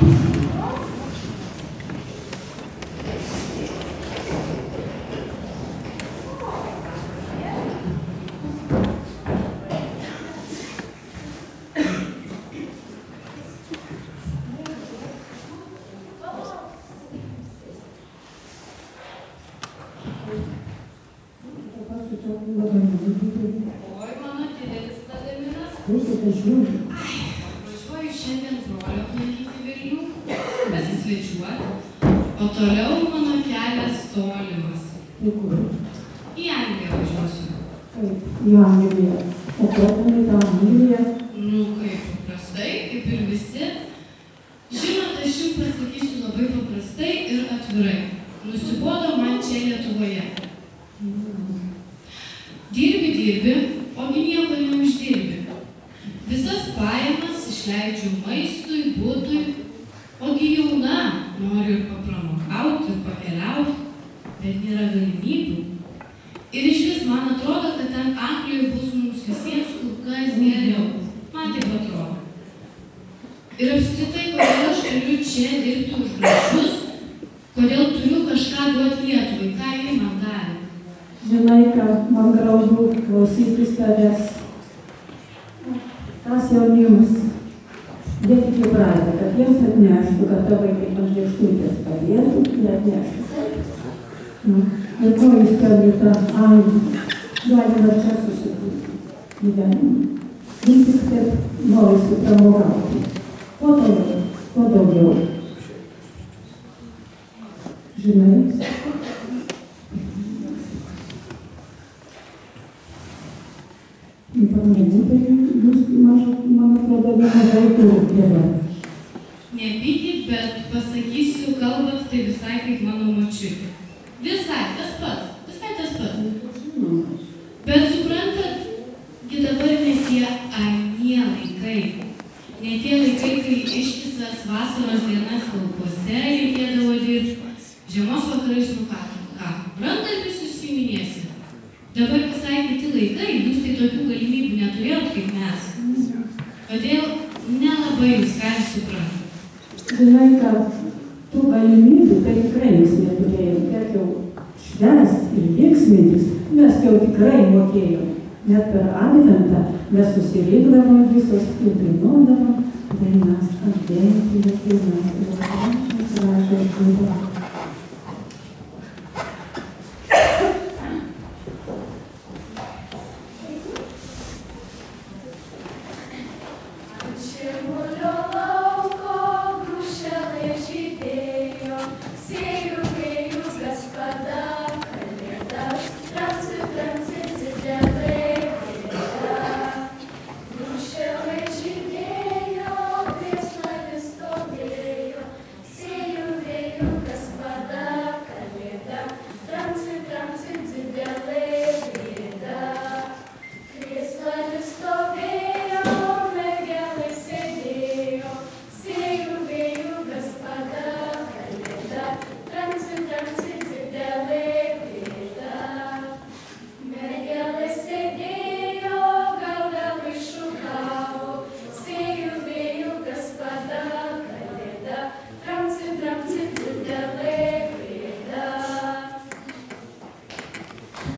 Oi, mano didelis Vladimiras. Važiuoju šiandien brolio aplankyti Vilnių, pasisvečiuoti, o toliau mano kelias tolimas. Į Angliją važiuosiu. Į Angliją. O kodėl į tą Angliją? Nu, kaip paprastai, kaip ir visi. Žinot, aš jums pasakysiu labai paprastai ir atvirai. Nusibodo man čia Lietuvoje. Dirbi, ogi nieko neuždirbi. Visas pajamas išleidžiu maistui, butui, ogi jauna, noriu ir papramogauti, ir pakeliauti, bet nėra galimybių. Ir išvis man atrodo, kad ten Anglijoje bus mums visiems kur kas geriau. Man taip atrodo. Ir apskritai, kodėl aš turiu čia dirbti už gražus, kodėl turiu kažką duoti Lietuvai, ką ji man davė. Žinai, kad man graudu klausytis tavęs. Tas jaunimas, jie tik įpratę, kad jiems atneštų, kad tavai kaip ant lėkštutės padėtų, jie atneštų. Ir ko jūs ten į tą Angliją, galima čia susikurti gyvenimą. Jis tik taip norisi pramogauti. Ko toliau, ko daugiau. Žinai, pramogų, tai jūs, man atrodo, nemažai turite. Nepykit, bet pasakysiu, kalbat tai visai kaip mano močiutė. Visai tas pats. Bet suprantat, gi dabar ne tie anie laikai. Ne tie laikai, kai ištisas vasaros dienas laukuose reikėdavo dirbti, žiemos vakarais brandalvis susiminėsi. Dabar visai kiti laikai, jūs tai tokių galimybių neturėjot kaip mes. Todėl nelabai jūs ką suprantat. Žinai, kad tų galimybių tai tikrai jūs neturėjom, kiek jau švęst ir linksmintis, mes jau tikrai mokėjom. Net per Adventą mes susirinkdavom visos ir dainuodavom dainas, adventinės dainas, ir gražios buvo. Čia